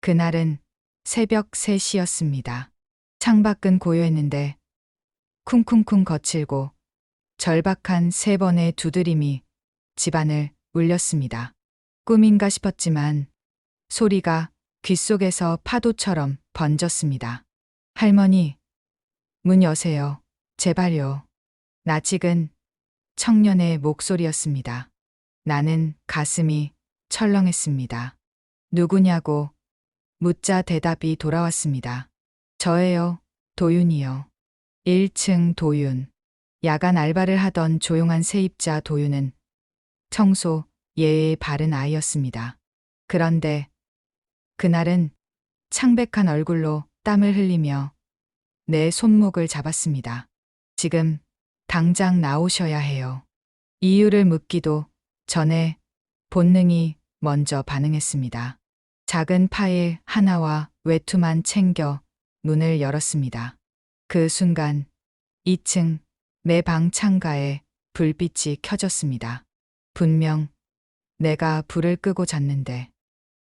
그날은 새벽 3시였습니다. 창밖은 고요했는데 쿵쿵쿵 거칠고 절박한 3번의 두드림이 집안을 울렸습니다. 꿈인가 싶었지만 소리가 귓속에서 파도처럼 번졌습니다. 할머니, 문 여세요. 제발요. 낯익은 청년의 목소리였습니다. 나는 가슴이 철렁했습니다. 누구냐고 묻자 대답이 돌아왔습니다. 저예요. 도윤이요. 1층 도윤. 야간 알바를 하던 조용한 세입자 도윤은 청소, 예의 바른 아이였습니다. 그런데 그날은 창백한 얼굴로 땀을 흘리며 내 손목을 잡았습니다. 지금 당장 나오셔야 해요. 이유를 묻기도 전에 본능이 먼저 반응했습니다. 작은 파일 하나와 외투만 챙겨 문을 열었습니다. 그 순간 2층 내 방 창가에 불빛이 켜졌습니다. 분명 내가 불을 끄고 잤는데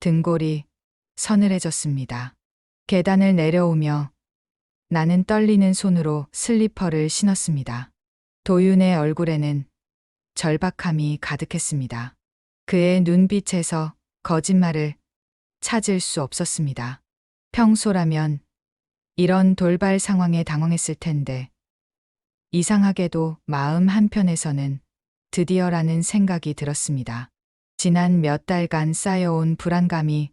등골이 서늘해졌습니다. 계단을 내려오며 나는 떨리는 손으로 슬리퍼를 신었습니다. 도윤의 얼굴에는 절박함이 가득했습니다. 그의 눈빛에서 거짓말을 찾을 수 없었습니다. 평소라면 이런 돌발 상황에 당황했을 텐데 이상하게도 마음 한편에서는 드디어라는 생각이 들었습니다. 지난 몇 달간 쌓여온 불안감이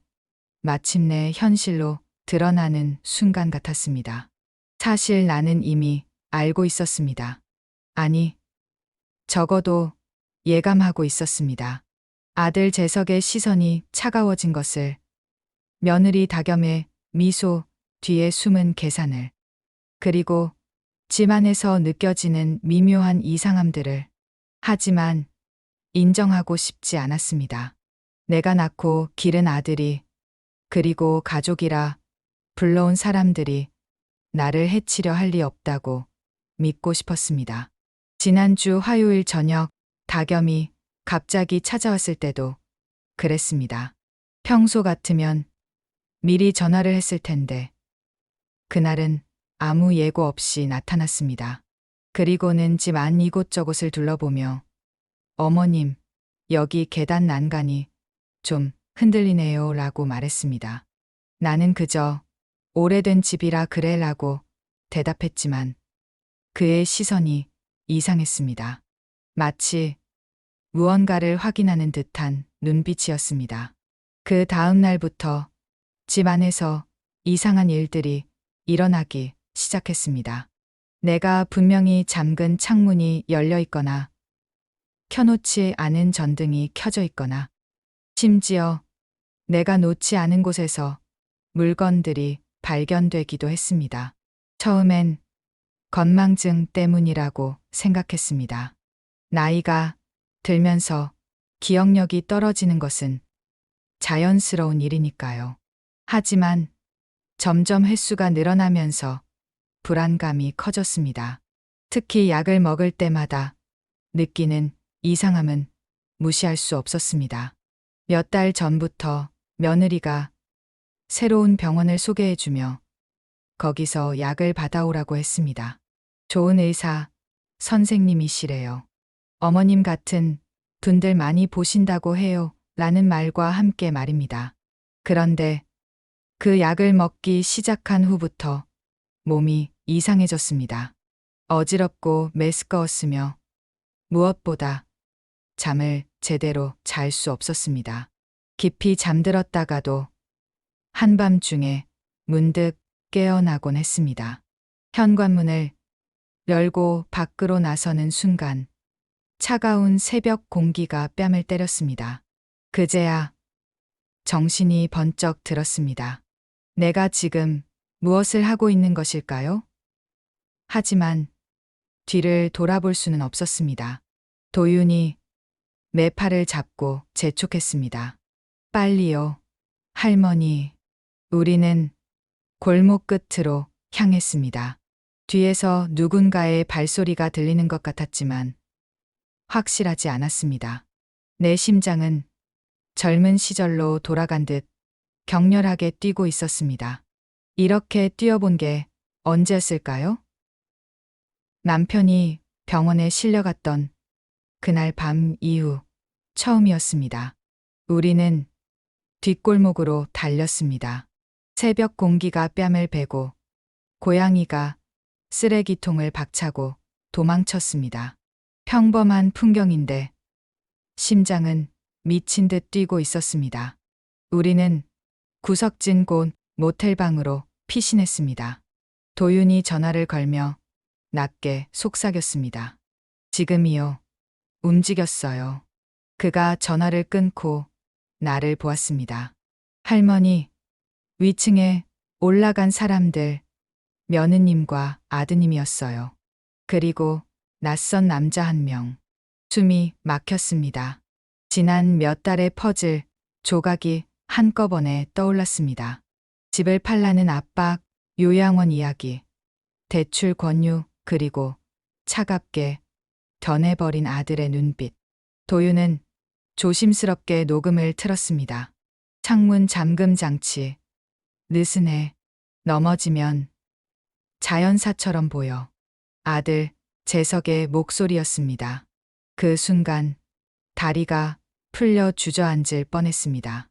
마침내 현실로 드러나는 순간 같았습니다. 사실 나는 이미 알고 있었습니다. 아니, 적어도 예감하고 있었습니다. 아들 재석의 시선이 차가워진 것을, 며느리 다겸의 미소 뒤에 숨은 계산을, 그리고 집 안에서 느껴지는 미묘한 이상함들을. 하지만 인정하고 싶지 않았습니다. 내가 낳고 기른 아들이, 그리고 가족이라 불러온 사람들이 나를 해치려 할 리 없다고 믿고 싶었습니다. 지난주 화요일 저녁 다겸이 갑자기 찾아왔을 때도 그랬습니다. 평소 같으면 미리 전화를 했을 텐데 그날은 아무 예고 없이 나타났습니다. 그리고는 집 안 이곳저곳을 둘러보며 어머님, 여기 계단 난간이 좀 흔들리네요 라고 말했습니다. 나는 그저 오래된 집이라 그래 라고 대답했지만 그의 시선이 이상했습니다. 마치 무언가를 확인하는 듯한 눈빛이었습니다. 그 다음 날부터 집 안에서 이상한 일들이 일어나기 시작했습니다. 내가 분명히 잠근 창문이 열려 있거나 켜놓지 않은 전등이 켜져 있거나 심지어 내가 놓지 않은 곳에서 물건들이 발견되기도 했습니다. 처음엔 건망증 때문이라고 생각했습니다. 나이가 들면서 기억력이 떨어지는 것은 자연스러운 일이니까요. 하지만 점점 횟수가 늘어나면서 불안감이 커졌습니다. 특히 약을 먹을 때마다 느끼는 이상함은 무시할 수 없었습니다. 몇 달 전부터 며느리가 새로운 병원을 소개해주며 거기서 약을 받아오라고 했습니다. 좋은 의사 선생님이시래요. 어머님 같은 분들 많이 보신다고 해요. 라는 말과 함께 말입니다. 그런데 그 약을 먹기 시작한 후부터 몸이 이상해졌습니다. 어지럽고 메스꺼웠으며 무엇보다 잠을 제대로 잘 수 없었습니다. 깊이 잠들었다가도 한밤중에 문득 깨어나곤 했습니다. 현관문을 열고 밖으로 나서는 순간 차가운 새벽 공기가 뺨을 때렸습니다. 그제야 정신이 번쩍 들었습니다. 내가 지금 무엇을 하고 있는 것일까요? 하지만 뒤를 돌아볼 수는 없었습니다. 도윤이 내 팔을 잡고 재촉했습니다. 빨리요, 할머니. 우리는 골목 끝으로 향했습니다. 뒤에서 누군가의 발소리가 들리는 것 같았지만 확실하지 않았습니다. 내 심장은 젊은 시절로 돌아간 듯 격렬하게 뛰고 있었습니다. 이렇게 뛰어본 게 언제였을까요? 남편이 병원에 실려갔던 그날 밤 이후 처음이었습니다. 우리는 뒷골목으로 달렸습니다. 새벽 공기가 뺨을 베고 고양이가 쓰레기통을 박차고 도망쳤습니다. 평범한 풍경인데 심장은 미친 듯 뛰고 있었습니다. 우리는 구석진 곳 모텔방으로 피신했습니다. 도윤이 전화를 걸며 낮게 속삭였습니다. 지금이요. 움직였어요. 그가 전화를 끊고 나를 보았습니다. 할머니, 위층에 올라간 사람들, 며느님과 아드님이었어요. 그리고 낯선 남자 한 명. 숨이 막혔습니다. 지난 몇 달의 퍼즐, 조각이 한꺼번에 떠올랐습니다. 집을 팔라는 압박, 요양원 이야기, 대출 권유, 그리고 차갑게 변해버린 아들의 눈빛. 도윤은 조심스럽게 녹음을 틀었습니다. 창문 잠금 장치. 느슨해. 넘어지면 자연사처럼 보여. 아들 재석의 목소리였습니다. 그 순간 다리가 풀려 주저앉을 뻔했습니다.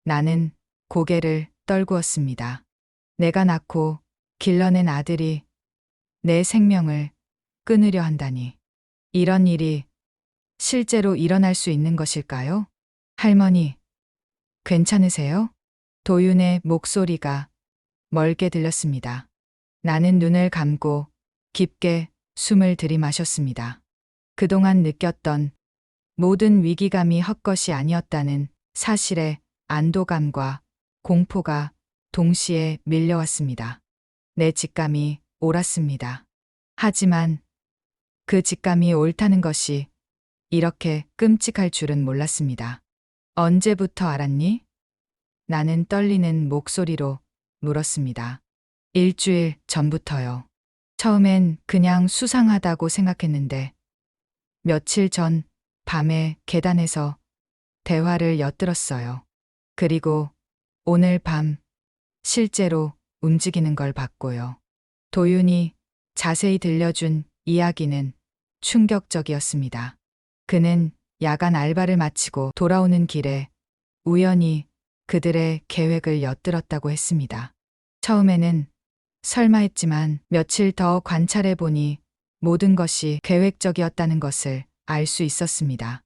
나는 고개를 떨구었습니다. 내가 낳고 길러낸 아들이 내 생명을 끊으려 한다니. 이런 일이 실제로 일어날 수 있는 것일까요? 할머니, 괜찮으세요? 도윤의 목소리가 멀게 들렸습니다. 나는 눈을 감고 깊게 숨을 들이마셨습니다. 그동안 느꼈던 모든 위기감이 헛것이 아니었다는 사실에 안도감과 공포가 동시에 밀려왔습니다. 내 직감이 옳았습니다. 하지만 그 직감이 옳다는 것이 이렇게 끔찍할 줄은 몰랐습니다. 언제부터 알았니? 나는 떨리는 목소리로 물었습니다. 일주일 전부터요. 처음엔 그냥 수상하다고 생각했는데 며칠 전 밤에 계단에서 대화를 엿들었어요. 그리고 오늘 밤 실제로 움직이는 걸 봤고요. 도윤이 자세히 들려준 이야기는 충격적이었습니다. 그는 야간 알바를 마치고 돌아오는 길에 우연히 그들의 계획을 엿들었다고 했습니다. 처음에는 설마 했지만 며칠 더 관찰해 보니 모든 것이 계획적이었다는 것을 알 수 있었습니다.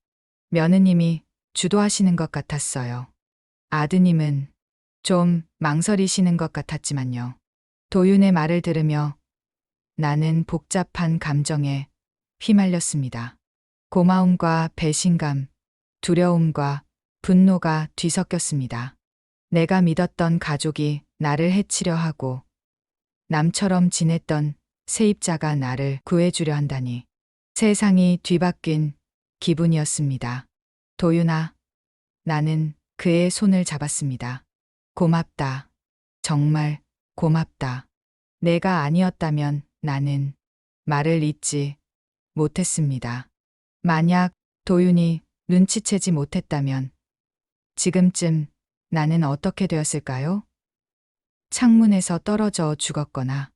며느님이 주도하시는 것 같았어요. 아드님은 좀 망설이시는 것 같았지만요. 도윤의 말을 들으며 나는 복잡한 감정에 휘말렸습니다. 고마움과 배신감, 두려움과 분노가 뒤섞였습니다. 내가 믿었던 가족이 나를 해치려 하고 남처럼 지냈던 세입자가 나를 구해주려 한다니. 세상이 뒤바뀐 기분이었습니다. 도윤아, 나는 그의 손을 잡았습니다. 고맙다. 정말 고맙다. 내가 아니었다면 나는 말을 잇지 못했습니다. 만약 도윤이 눈치채지 못했다면 지금쯤 나는 어떻게 되었을까요? 창문에서 떨어져 죽었거나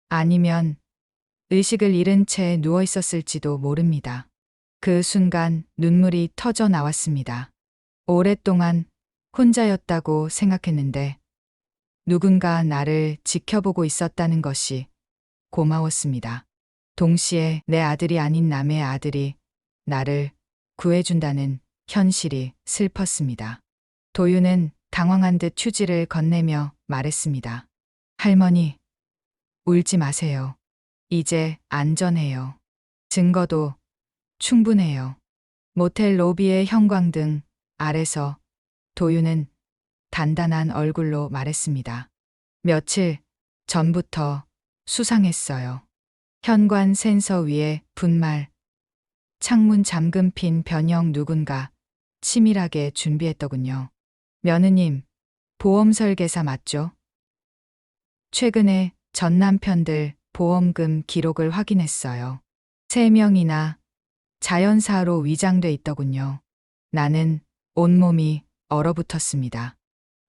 아니면 의식을 잃은 채 누워 있었을지도 모릅니다. 그 순간 눈물이 터져 나왔습니다. 오랫동안 혼자였다고 생각했는데 누군가 나를 지켜보고 있었다는 것이 고마웠습니다. 동시에 내 아들이 아닌 남의 아들이 나를 구해준다는 현실이 슬펐습니다. 도윤은 당황한 듯 휴지를 건네며 말했습니다. 할머니, 울지 마세요. 이제 안전해요. 증거도 충분해요. 모텔 로비의 형광등 아래서 도윤은 단단한 얼굴로 말했습니다. 며칠 전부터 수상했어요. 현관 센서 위에 분말, 창문 잠금 핀 변형 누군가 치밀하게 준비했더군요. 며느님, 보험 설계사 맞죠? 최근에 전 남편들 보험금 기록을 확인했어요. 3명이나 자연사로 위장돼 있더군요. 나는 온몸이 얼어붙었습니다.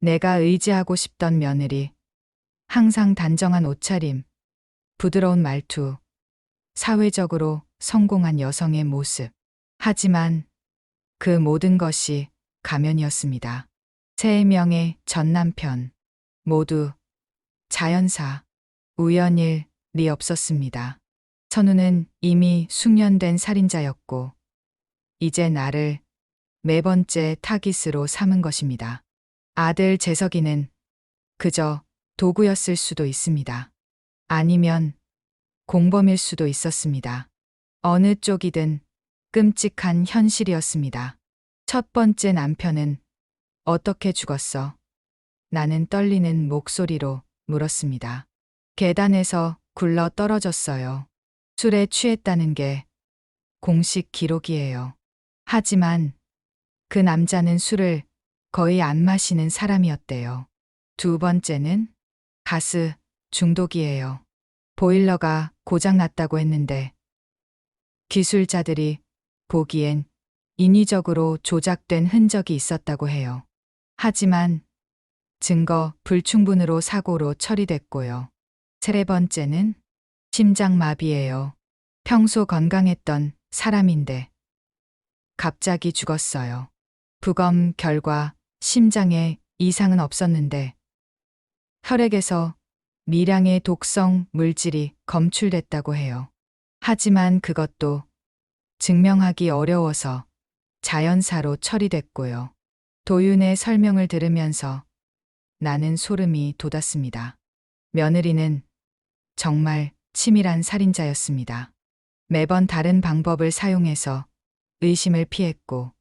내가 의지하고 싶던 며느리, 항상 단정한 옷차림, 부드러운 말투, 사회적으로 성공한 여성의 모습. 하지만 그 모든 것이 가면이었습니다. 3명의 전 남편, 모두 자연사, 우연일이 없었습니다. 선우는 이미 숙련된 살인자였고, 이제 나를 매번째 타깃으로 삼은 것입니다. 아들 재석이는 그저 도구였을 수도 있습니다. 아니면 공범일 수도 있었습니다. 어느 쪽이든 끔찍한 현실이었습니다. 첫 번째 남편은 어떻게 죽었어? 나는 떨리는 목소리로 물었습니다. 계단에서 굴러 떨어졌어요. 술에 취했다는 게 공식 기록이에요. 하지만 그 남자는 술을 거의 안 마시는 사람이었대요. 두 번째는 가스 중독이에요. 보일러가 고장났다고 했는데 기술자들이 보기엔 인위적으로 조작된 흔적이 있었다고 해요. 하지만 증거 불충분으로 사고로 처리됐고요. 세 번째는 심장마비예요. 평소 건강했던 사람인데 갑자기 죽었어요. 부검 결과 심장에 이상은 없었는데 혈액에서 미량의 독성 물질이 검출됐다고 해요. 하지만 그것도 증명하기 어려워서 자연사로 처리됐고요. 도윤의 설명을 들으면서 나는 소름이 돋았습니다. 며느리는 정말 치밀한 살인자였습니다. 매번 다른 방법을 사용해서 의심을 피했고,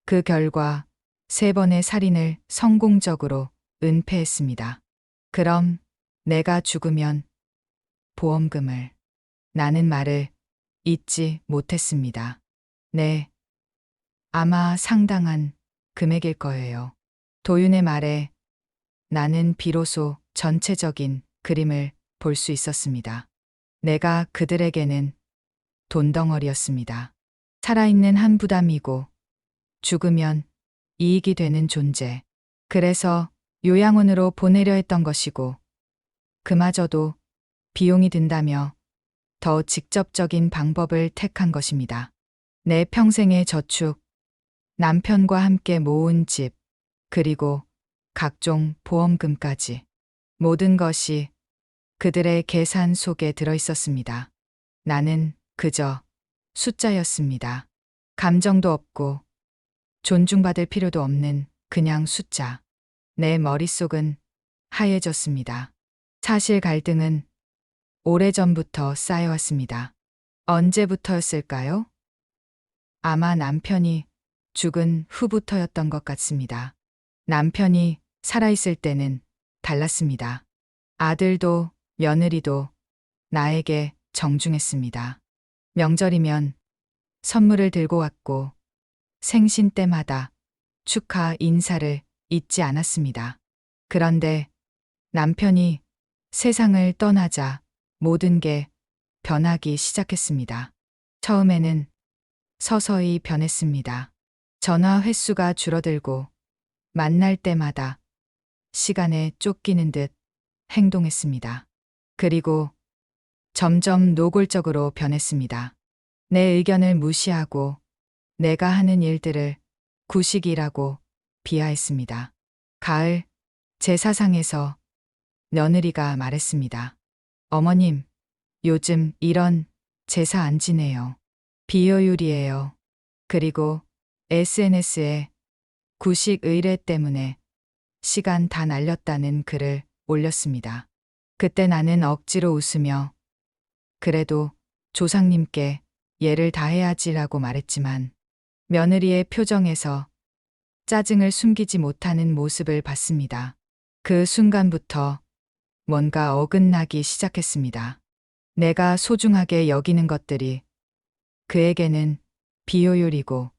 그 결과 3번의 살인을 성공적으로 은폐했습니다. 그럼 내가 죽으면 보험금을. 나는 말을 잇지 못했습니다. 네, 아마 상당한 금액일 거예요. 도윤의 말에 나는 비로소 전체적인 그림을 볼 수 있었습니다. 내가 그들에게는 돈덩어리였습니다. 살아있는 한 부담이고 죽으면 이익이 되는 존재. 그래서 요양원으로 보내려 했던 것이고, 그마저도 비용이 든다며 더 직접적인 방법을 택한 것입니다. 내 평생의 저축, 남편과 함께 모은 집, 그리고 각종 보험금까지. 모든 것이 그들의 계산 속에 들어 있었습니다. 나는 그저 숫자였습니다. 감정도 없고 존중받을 필요도 없는 그냥 숫자. 내 머릿속은 하얘졌습니다. 사실 갈등은 오래전부터 쌓여왔습니다. 언제부터였을까요? 아마 남편이 죽은 후부터였던 것 같습니다. 남편이 살아있을 때는 달랐습니다. 아들도 며느리도 나에게 정중했습니다. 명절이면 선물을 들고 왔고 생신 때마다 축하 인사를 잊지 않았습니다. 그런데 남편이 세상을 떠나자 모든 게 변하기 시작했습니다. 처음에는 서서히 변했습니다. 전화 횟수가 줄어들고 만날 때마다 시간에 쫓기는 듯 행동했습니다. 그리고 점점 노골적으로 변했습니다. 내 의견을 무시하고 내가 하는 일들을 구식이라고 비하했습니다. 가을 제사상에서 며느리가 말했습니다. 어머님, 요즘 이런 제사 안 지내요. 비효율이에요. 그리고 SNS에 구식 의례 때문에 시간 다 날렸다는 글을 올렸습니다. 그때 나는 억지로 웃으며 그래도 조상님께 예를 다해야지라고 말했지만 며느리의 표정에서 짜증을 숨기지 못하는 모습을 봤습니다. 그 순간부터 뭔가 어긋나기 시작했습니다. 내가 소중하게 여기는 것들이 그에게는 비효율이고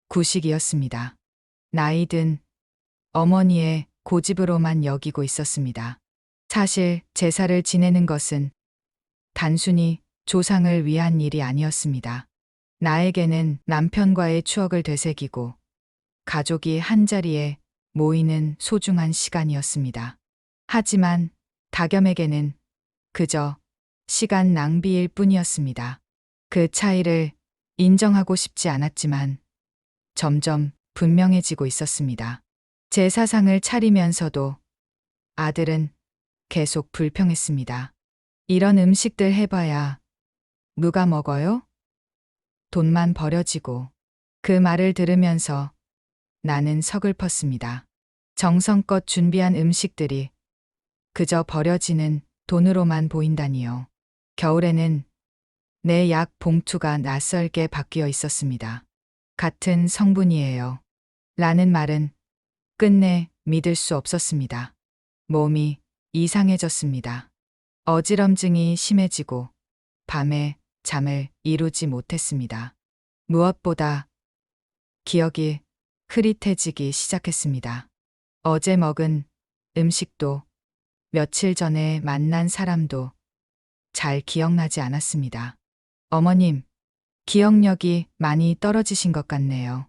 구식이었습니다. 나이든 어머니의 고집으로만 여기고 있었습니다. 사실 제사를 지내는 것은 단순히 조상을 위한 일이 아니었습니다. 나에게는 남편과의 추억을 되새기고 가족이 한자리에 모이는 소중한 시간이었습니다. 하지만 다겸에게는 그저 시간 낭비일 뿐이었습니다. 그 차이를 인정하고 싶지 않았지만 점점 분명해지고 있었습니다. 제사상을 차리면서도 아들은 계속 불평했습니다. 이런 음식들 해봐야 누가 먹어요? 돈만 버려지고. 그 말을 들으면서 나는 서글펐습니다. 정성껏 준비한 음식들이 그저 버려지는 돈으로만 보인다니요. 겨울에는 내 약 봉투가 낯설게 바뀌어 있었습니다. 같은 성분이에요. 라는 말은 끝내 믿을 수 없었습니다. 몸이 이상해졌습니다. 어지럼증이 심해지고 밤에 잠을 이루지 못했습니다. 무엇보다 기억이 흐릿해지기 시작했습니다. 어제 먹은 음식도 며칠 전에 만난 사람도 잘 기억나지 않았습니다. 어머님, 기억력이 많이 떨어지신 것 같네요.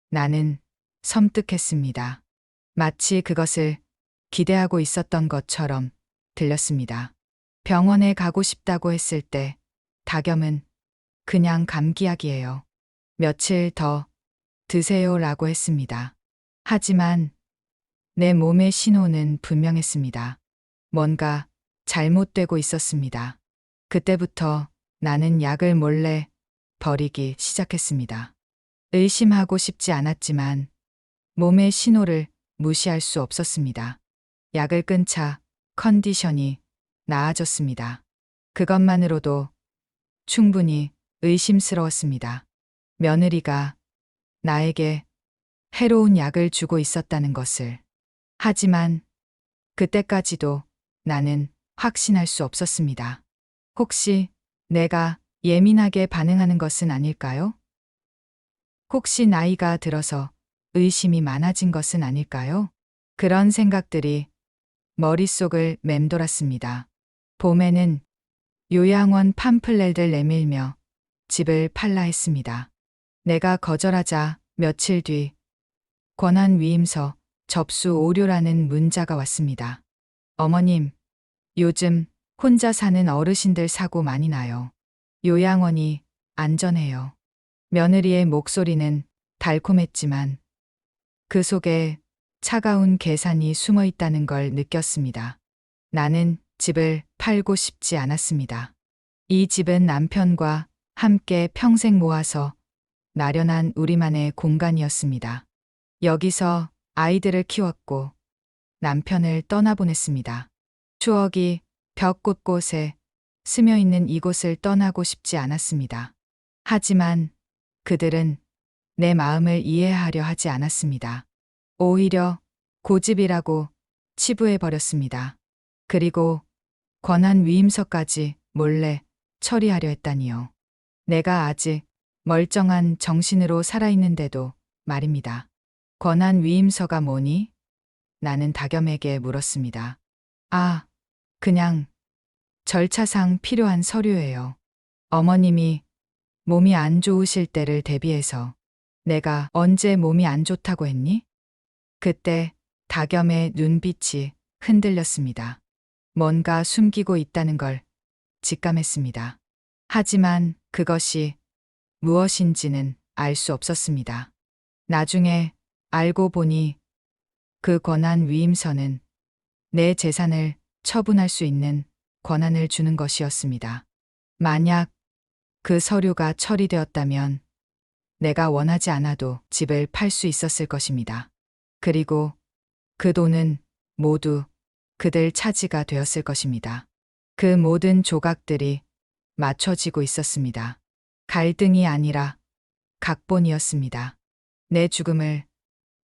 나는 섬뜩했습니다. 마치 그것을 기대하고 있었던 것처럼 들렸습니다. 병원에 가고 싶다고 했을 때 다겸은 그냥 감기약이에요. 며칠 더 드세요라고 했습니다. 하지만 내 몸의 신호는 분명했습니다. 뭔가 잘못되고 있었습니다. 그때부터 나는 약을 몰래 버리기 시작했습니다. 의심하고 싶지 않았지만 몸의 신호를 무시할 수 없었습니다. 약을 끊자 컨디션이 나아졌습니다. 그것만으로도 충분히 의심스러웠습니다. 며느리가 나에게 해로운 약을 주고 있었다는 것을. 하지만 그때까지도 나는 확신할 수 없었습니다. 혹시 내가 예민하게 반응하는 것은 아닐까요? 혹시 나이가 들어서 의심이 많아진 것은 아닐까요? 그런 생각들이 머릿속을 맴돌았습니다. 봄에는 요양원 팜플렛을 내밀며 집을 팔라 했습니다. 내가 거절하자 며칠 뒤 권한위임서 접수 오류라는 문자가 왔습니다. 어머님, 요즘 혼자 사는 어르신들 사고 많이 나요. 요양원이 안전해요. 며느리의 목소리는 달콤했지만 그 속에 차가운 계산이 숨어 있다는 걸 느꼈습니다. 나는 집을 팔고 싶지 않았습니다. 이 집은 남편과 함께 평생 모아서 나련한 우리만의 공간이었습니다. 여기서 아이들을 키웠고 남편을 떠나보냈습니다. 추억이 벽 곳곳에 스며 있는 이곳을 떠나고 싶지 않았습니다. 하지만 그들은 내 마음을 이해하려 하지 않았습니다. 오히려 고집이라고 치부해버렸습니다. 그리고 권한위임서까지 몰래 처리하려 했다니요. 내가 아직 멀쩡한 정신으로 살아있는데도 말입니다. 권한위임서가 뭐니? 나는 다겸에게 물었습니다. 아, 그냥 절차상 필요한 서류예요. 어머님이 몸이 안 좋으실 때를 대비해서. 내가 언제 몸이 안 좋다고 했니? 그때 다겸의 눈빛이 흔들렸습니다. 뭔가 숨기고 있다는 걸 직감했습니다. 하지만 그것이 무엇인지는 알 수 없었습니다. 나중에 알고 보니 그 권한위임서는 내 재산을 처분할 수 있는 권한을 주는 것이었습니다. 만약 그 서류가 처리되었다면 내가 원하지 않아도 집을 팔 수 있었을 것입니다. 그리고 그 돈은 모두 그들 차지가 되었을 것입니다. 그 모든 조각들이 맞춰지고 있었습니다. 갈등이 아니라 각본이었습니다. 내 죽음을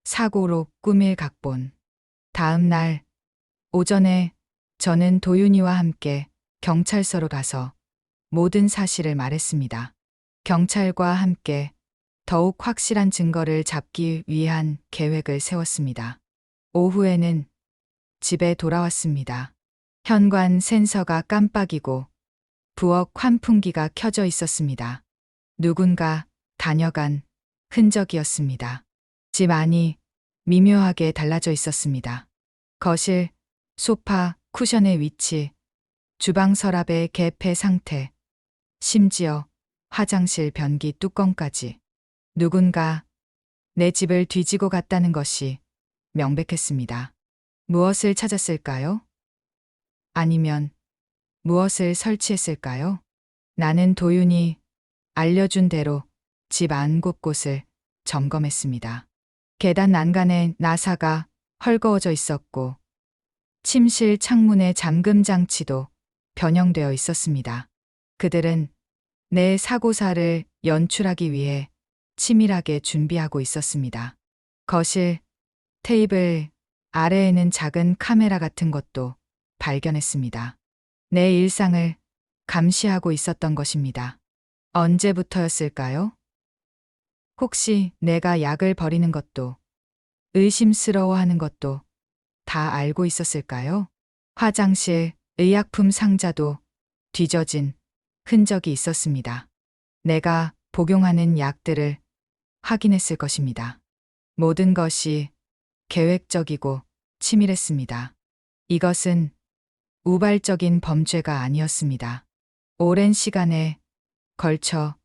사고로 꾸밀 각본. 다음 날 오전에 저는 도윤이와 함께 경찰서로 가서 모든 사실을 말했습니다. 경찰과 함께 더욱 확실한 증거를 잡기 위한 계획을 세웠습니다. 오후에는 집에 돌아왔습니다. 현관 센서가 깜빡이고 부엌 환풍기가 켜져 있었습니다. 누군가 다녀간 흔적이었습니다. 집 안이 미묘하게 달라져 있었습니다. 거실, 소파, 쿠션의 위치, 주방 서랍의 개폐 상태, 심지어 화장실 변기 뚜껑까지. 누군가 내 집을 뒤지고 갔다는 것이 명백했습니다. 무엇을 찾았을까요? 아니면 무엇을 설치했을까요? 나는 도윤이 알려준 대로 집 안 곳곳을 점검했습니다. 계단 난간에 나사가 헐거워져 있었고, 침실 창문의 잠금 장치도 변형되어 있었습니다. 그들은 내 사고사를 연출하기 위해 치밀하게 준비하고 있었습니다. 거실, 테이블 아래에는 작은 카메라 같은 것도 발견했습니다. 내 일상을 감시하고 있었던 것입니다. 언제부터였을까요? 혹시 내가 약을 버리는 것도, 의심스러워하는 것도 다 알고 있었을까요? 화장실, 의약품 상자도 뒤져진 흔적이 있었습니다. 내가 복용하는 약들을 확인했을 것입니다. 모든 것이 계획적이고 치밀했습니다. 이것은 우발적인 범죄가 아니었습니다. 오랜 시간에 걸쳐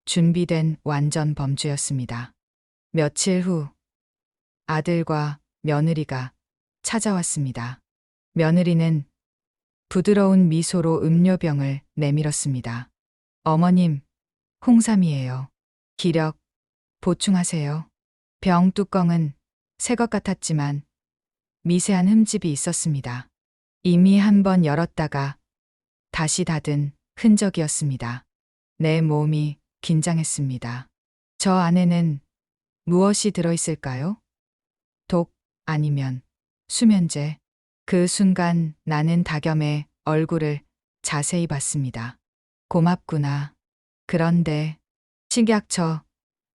준비된 완전 범죄였습니다. 며칠 후 아들과 며느리가 찾아왔습니다. 며느리는 부드러운 미소로 음료병을 내밀었습니다. 어머님, 홍삼이에요. 기력 보충하세요. 병 뚜껑은 새 것 같았지만 미세한 흠집이 있었습니다. 이미 한 번 열었다가 다시 닫은 흔적이었습니다. 내 몸이 긴장했습니다. 저 안에는 무엇이 들어있을까요? 독 아니면 수면제. 그 순간 나는 다겸의 얼굴을 자세히 봤습니다. 고맙구나. 그런데 식약처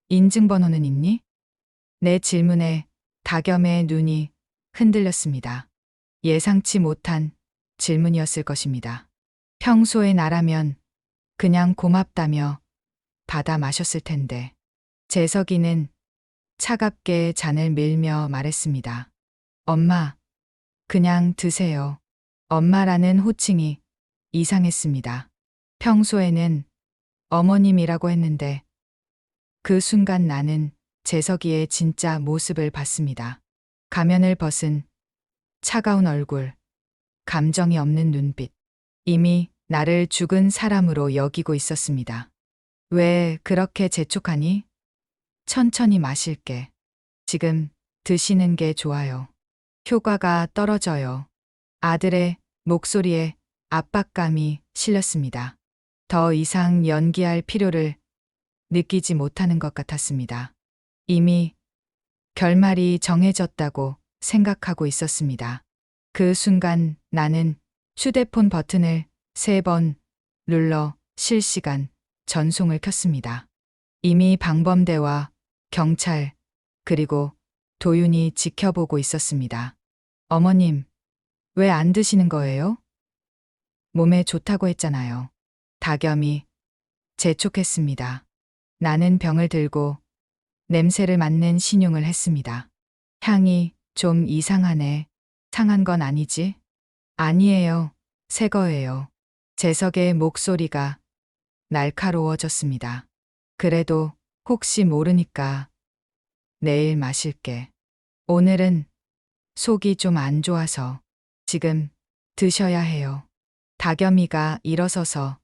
인증번호는 있니? 내 질문에 다겸의 눈이 흔들렸습니다. 예상치 못한 질문이었을 것입니다. 평소에 나라면 그냥 고맙다며 받아 마셨을 텐데. 재석이는 차갑게 잔을 밀며 말했습니다. 엄마, 그냥 드세요. 엄마라는 호칭이 이상했습니다. 평소에는 어머님이라고 했는데 그 순간 나는 재석이의 진짜 모습을 봤습니다. 가면을 벗은 차가운 얼굴, 감정이 없는 눈빛. 이미 나를 죽은 사람으로 여기고 있었습니다. 왜 그렇게 재촉하니? 천천히 마실게. 지금 드시는 게 좋아요. 효과가 떨어져요. 아들의 목소리에 압박감이 실렸습니다. 더 이상 연기할 필요를 느끼지 못하는 것 같았습니다. 이미 결말이 정해졌다고 생각하고 있었습니다. 그 순간 나는 휴대폰 버튼을 3번 눌러 실시간 전송을 켰습니다. 이미 방범대와 경찰 그리고 도윤이 지켜보고 있었습니다. 어머님, 왜 안 드시는 거예요? 몸에 좋다고 했잖아요. 다겸이 재촉했습니다. 나는 병을 들고 냄새를 맡는 신용을 했습니다. 향이 좀 이상하네. 상한 건 아니지? 아니에요. 새 거예요. 재석의 목소리가 날카로워졌습니다. 그래도 혹시 모르니까 내일 마실게. 오늘은 속이 좀 안 좋아서 지금 드셔야 해요. 다겸이가 일어서서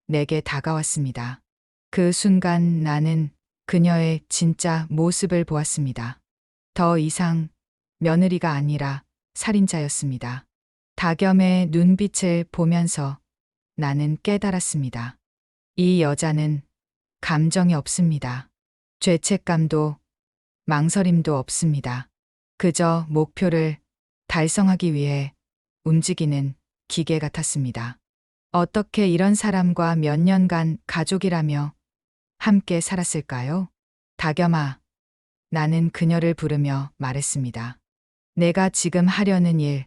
내게 다가왔습니다. 그 순간 나는 그녀의 진짜 모습을 보았습니다. 더 이상 며느리가 아니라 살인자였습니다. 다겸의 눈빛을 보면서 나는 깨달았습니다. 이 여자는 감정이 없습니다. 죄책감도 망설임도 없습니다. 그저 목표를 달성하기 위해 움직이는 기계 같았습니다. 어떻게 이런 사람과 몇 년간 가족이라며 함께 살았을까요? 다겸아, 나는 그녀를 부르며 말했습니다. 내가 지금 하려는 일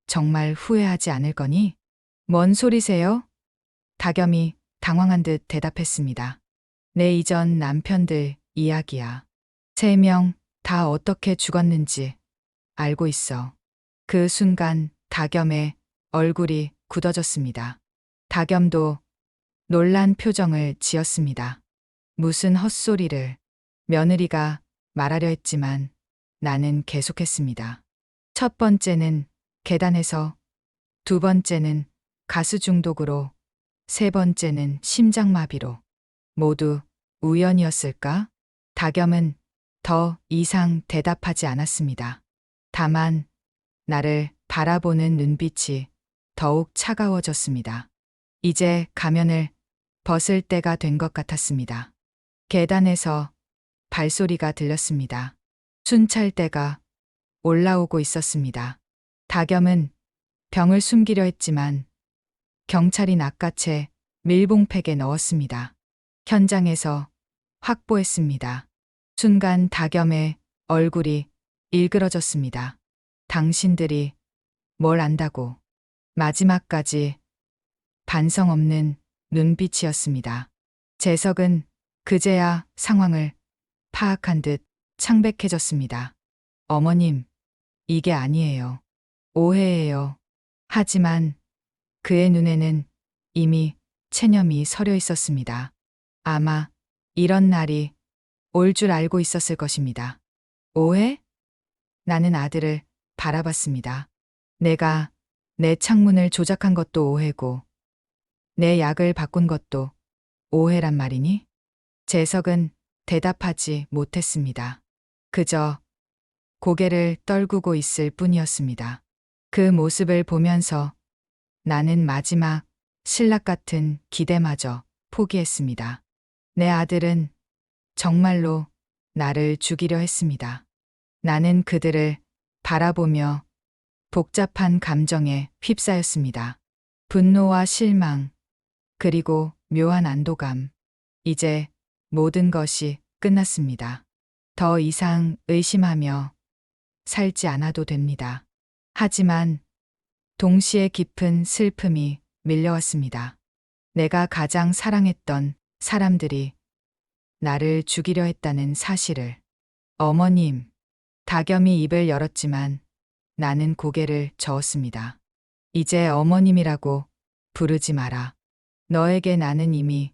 정말 후회하지 않을 거니? 뭔 소리세요? 다겸이 당황한 듯 대답했습니다. 내 이전 남편들 이야기야. 3명 다 어떻게 죽었는지 알고 있어. 그 순간 다겸의 얼굴이 굳어졌습니다. 다겸도 놀란 표정을 지었습니다. 무슨 헛소리를. 며느리가 말하려 했지만 나는 계속했습니다. 첫 번째는 계단에서, 두 번째는 가스 중독으로, 세 번째는 심장마비로. 모두 우연이었을까? 다겸은 더 이상 대답하지 않았습니다. 다만 나를 바라보는 눈빛이 더욱 차가워졌습니다. 이제 가면을 벗을 때가 된 것 같았습니다. 계단에서 발소리가 들렸습니다. 순찰대가 올라오고 있었습니다. 다겸은 병을 숨기려 했지만 경찰이 낚아채 밀봉팩에 넣었습니다. 현장에서 확보했습니다. 순간 다겸의 얼굴이 일그러졌습니다. 당신들이 뭘 안다고. 마지막까지 반성 없는 눈빛이었습니다. 재석은 그제야 상황을 파악한 듯 창백해졌습니다. 어머님, 이게 아니에요. 오해예요. 하지만 그의 눈에는 이미 체념이 서려 있었습니다. 아마 이런 날이 올 줄 알고 있었을 것입니다. 오해? 나는 아들을 바라봤습니다. 내가 내 창문을 조작한 것도 오해고, 내 약을 바꾼 것도 오해란 말이니? 재석은 대답하지 못했습니다. 그저 고개를 떨구고 있을 뿐이었습니다. 그 모습을 보면서 나는 마지막 신락 같은 기대마저 포기했습니다. 내 아들은 정말로 나를 죽이려 했습니다. 나는 그들을 바라보며 복잡한 감정에 휩싸였습니다. 분노와 실망, 그리고 묘한 안도감. 이제 모든 것이 끝났습니다. 더 이상 의심하며 살지 않아도 됩니다. 하지만 동시에 깊은 슬픔이 밀려왔습니다. 내가 가장 사랑했던 사람들이 나를 죽이려 했다는 사실을. 어머님, 다겸이 입을 열었지만 나는 고개를 저었습니다. 이제 어머님이라고 부르지 마라. 너에게 나는 이미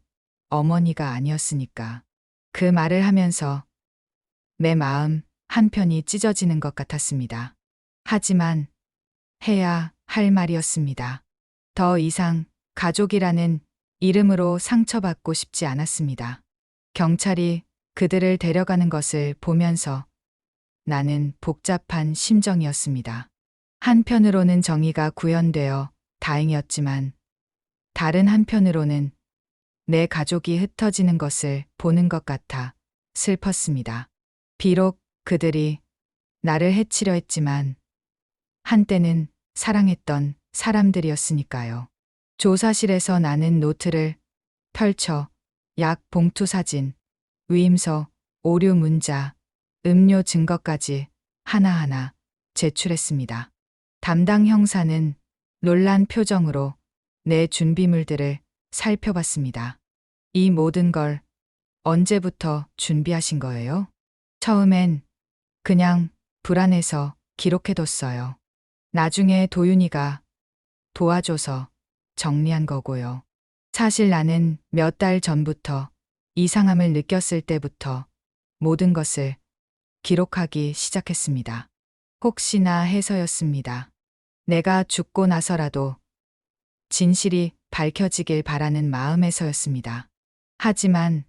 어머니가 아니었으니까. 그 말을 하면서 내 마음 한편이 찢어지는 것 같았습니다. 하지만 해야 할 말이었습니다. 더 이상 가족이라는 이름으로 상처받고 싶지 않았습니다. 경찰이 그들을 데려가는 것을 보면서 나는 복잡한 심정이었습니다. 한편으로는 정의가 구현되어 다행이었지만 다른 한편으로는 내 가족이 흩어지는 것을 보는 것 같아 슬펐습니다. 비록 그들이 나를 해치려 했지만 한때는 사랑했던 사람들이었으니까요. 조사실에서 나는 노트를 펼쳐 약 봉투 사진, 위임서, 오류 문자, 음료 증거까지 하나하나 제출했습니다. 담당 형사는 놀란 표정으로 내 준비물들을 살펴봤습니다. 이 모든 걸 언제부터 준비하신 거예요? 처음엔 그냥 불안해서 기록해뒀어요. 나중에 도윤이가 도와줘서 정리한 거고요. 사실 나는 몇 달 전부터 이상함을 느꼈을 때부터 모든 것을 기록하기 시작했습니다. 혹시나 해서였습니다. 내가 죽고 나서라도 진실이 밝혀지길 바라는 마음에서였습니다. 하지만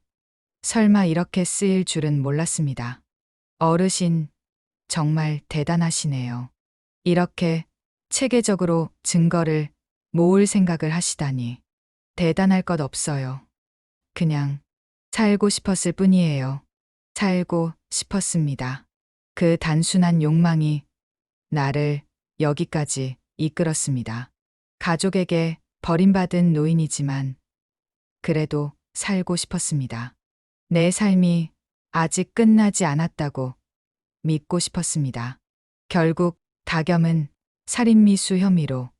설마 이렇게 쓰일 줄은 몰랐습니다. 어르신, 정말 대단하시네요. 이렇게 체계적으로 증거를 모을 생각을 하시다니. 대단할 것 없어요. 그냥 살고 싶었을 뿐이에요. 살고 싶었습니다. 그 단순한 욕망이 나를 여기까지 이끌었습니다. 가족에게 버림받은 노인이지만 그래도 살고 싶었습니다. 내 삶이 아직 끝나지 않았다고 믿고 싶었습니다. 결국 다겸은 살인미수 혐의로,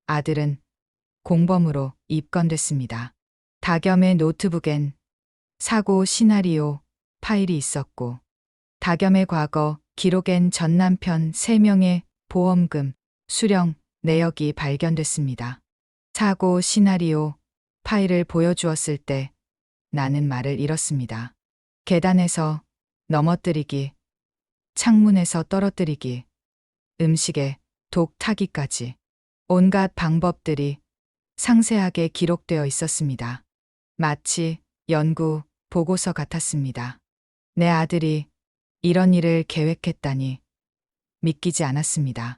아들은 공범으로 입건됐습니다. 다겸의 노트북엔 사고 시나리오 파일이 있었고 다겸의 과거 기록엔 전 남편 3명의 보험금, 수령, 내역이 발견됐습니다. 사고 시나리오 파일을 보여주었을 때 나는 말을 잃었습니다. 계단에서 넘어뜨리기, 창문에서 떨어뜨리기, 음식에 독 타기까지 온갖 방법들이 상세하게 기록되어 있었습니다. 마치 연구 보고서 같았습니다. 내 아들이 이런 일을 계획했다니 믿기지 않았습니다.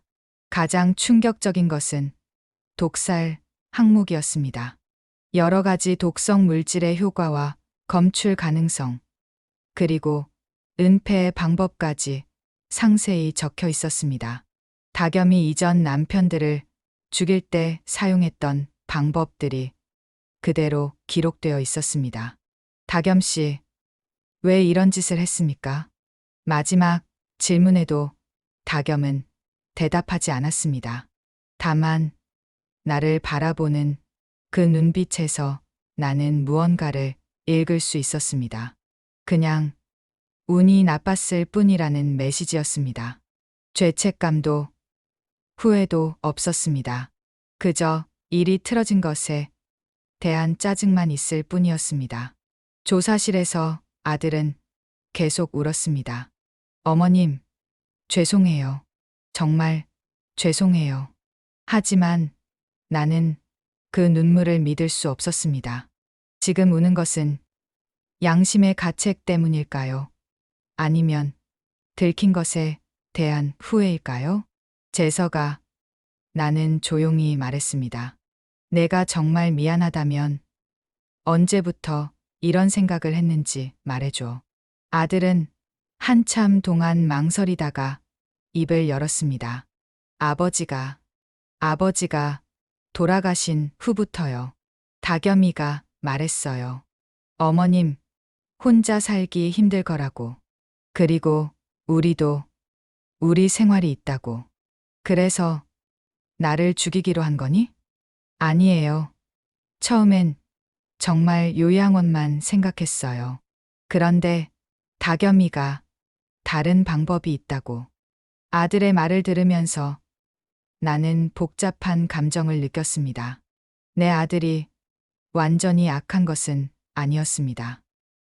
가장 충격적인 것은 독살 항목이었습니다. 여러 가지 독성 물질의 효과와 검출 가능성, 그리고 은폐의 방법까지 상세히 적혀 있었습니다. 다겸이 이전 남편들을 죽일 때 사용했던 방법들이 그대로 기록되어 있었습니다. 다겸 씨, 왜 이런 짓을 했습니까? 마지막 질문에도 다겸은 대답하지 않았습니다. 다만 나를 바라보는 그 눈빛에서 나는 무언가를 읽을 수 있었습니다. 그냥 운이 나빴을 뿐이라는 메시지였습니다. 죄책감도 후회도 없었습니다. 그저 일이 틀어진 것에 대한 짜증만 있을 뿐이었습니다. 조사실에서 아들은 계속 울었습니다. 어머님, 죄송해요. 정말 죄송해요. 하지만 나는 그 눈물을 믿을 수 없었습니다. 지금 우는 것은 양심의 가책 때문일까요? 아니면 들킨 것에 대한 후회일까요? 재서가 나는 조용히 말했습니다. 내가 정말 미안하다면 언제부터 이런 생각을 했는지 말해줘. 아들은 한참 동안 망설이다가 입을 열었습니다. 아버지가 돌아가신 후부터요. 다겸이가 말했어요. 어머님, 혼자 살기 힘들 거라고. 그리고 우리도 우리 생활이 있다고. 그래서 나를 죽이기로 한 거니? 아니에요. 처음엔 정말 요양원만 생각했어요. 그런데 다겸이가 다른 방법이 있다고. 아들의 말을 들으면서 나는 복잡한 감정을 느꼈습니다. 내 아들이 완전히 악한 것은 아니었습니다.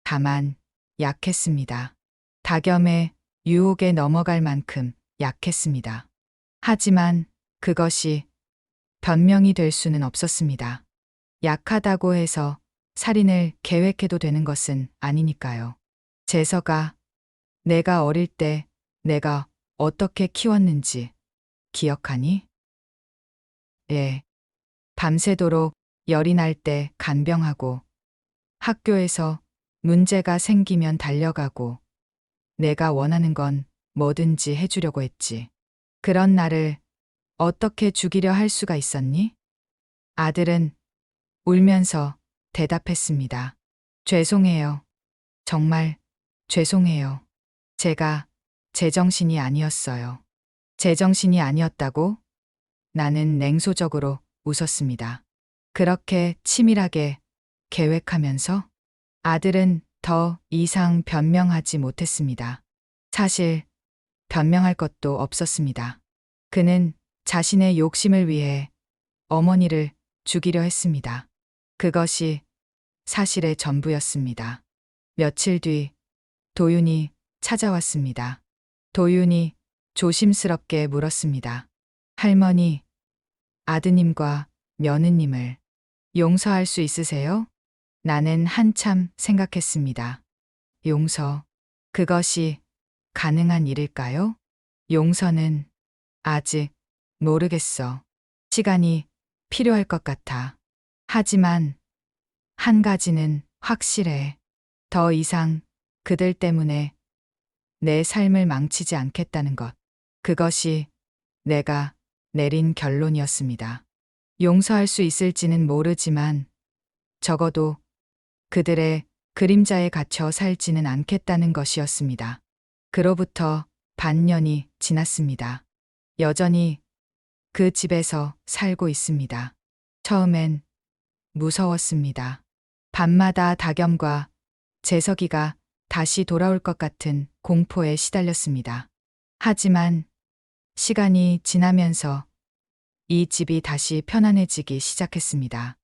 다만 약했습니다. 다겸의 유혹에 넘어갈 만큼 약했습니다. 하지만 그것이 변명이 될 수는 없었습니다. 약하다고 해서 살인을 계획해도 되는 것은 아니니까요. 재서가 내가 어릴 때 내가 어떻게 키웠는지 기억하니? 예. 밤새도록 열이 날 때 간병하고 학교에서 문제가 생기면 달려가고 내가 원하는 건 뭐든지 해주려고 했지. 그런 나를 어떻게 죽이려 할 수가 있었니? 아들은 울면서 대답했습니다. 죄송해요. 정말 죄송해요. 제가 제정신이 아니었어요. 제정신이 아니었다고? 나는 냉소적으로 웃었습니다. 그렇게 치밀하게 계획하면서? 아들은 더 이상 변명하지 못했습니다. 사실 변명할 것도 없었습니다. 그는 자신의 욕심을 위해 어머니를 죽이려 했습니다. 그것이 사실의 전부였습니다. 며칠 뒤 도윤이 찾아왔습니다. 도윤이 조심스럽게 물었습니다. 할머니, 아드님과 며느님을 용서할 수 있으세요? 나는 한참 생각했습니다. 용서, 그것이 가능한 일일까요? 용서는 아직 모르겠어. 시간이 필요할 것 같아. 하지만 한 가지는 확실해. 더 이상 그들 때문에 내 삶을 망치지 않겠다는 것. 그것이 내가 내린 결론이었습니다. 용서할 수 있을지는 모르지만 적어도 그들의 그림자에 갇혀 살지는 않겠다는 것이었습니다. 그로부터 반년이 지났습니다. 여전히 그 집에서 살고 있습니다. 처음엔 무서웠습니다. 밤마다 다겸과 재석이가 다시 돌아올 것 같은 공포에 시달렸습니다. 하지만 시간이 지나면서 이 집이 다시 편안해지기 시작했습니다.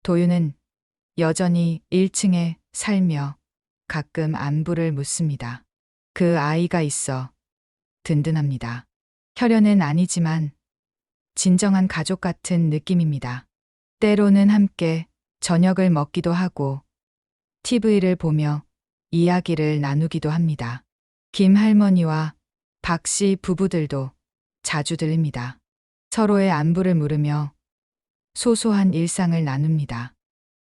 도윤은 여전히 1층에 살며 가끔 안부를 묻습니다. 그 아이가 있어 든든합니다. 혈연은 아니지만 진정한 가족 같은 느낌입니다. 때로는 함께 저녁을 먹기도 하고 TV를 보며 이야기를 나누기도 합니다. 김 할머니와 박 씨 부부들도 자주 들립니다. 서로의 안부를 물으며 소소한 일상을 나눕니다.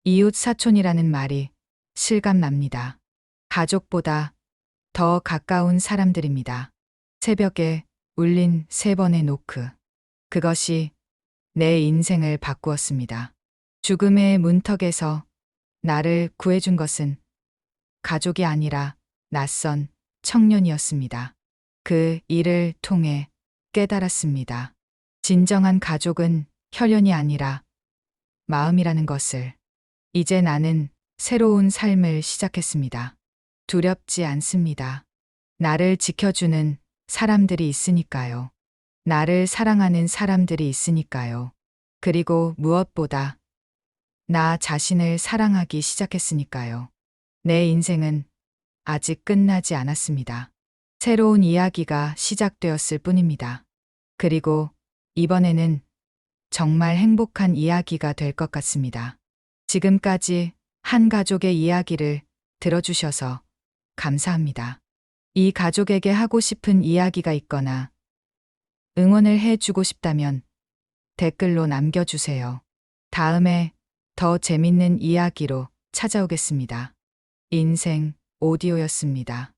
이웃 사촌이라는 말이 실감납니다. 가족보다 더 가까운 사람들입니다. 새벽에 울린 3번의 노크. 그것이 내 인생을 바꾸었습니다. 죽음의 문턱에서 나를 구해준 것은 가족이 아니라 낯선 청년이었습니다. 그 일을 통해 깨달았습니다. 진정한 가족은 혈연이 아니라 마음이라는 것을. 이제 나는 새로운 삶을 시작했습니다. 두렵지 않습니다. 나를 지켜주는 사람들이 있으니까요. 나를 사랑하는 사람들이 있으니까요. 그리고 무엇보다 나 자신을 사랑하기 시작했으니까요. 내 인생은 아직 끝나지 않았습니다. 새로운 이야기가 시작되었을 뿐입니다. 그리고 이번에는 정말 행복한 이야기가 될 것 같습니다. 지금까지 한 가족의 이야기를 들어주셔서 감사합니다. 이 가족에게 하고 싶은 이야기가 있거나 응원을 해주고 싶다면 댓글로 남겨주세요. 다음에 더 재밌는 이야기로 찾아오겠습니다. 인생 오디오였습니다.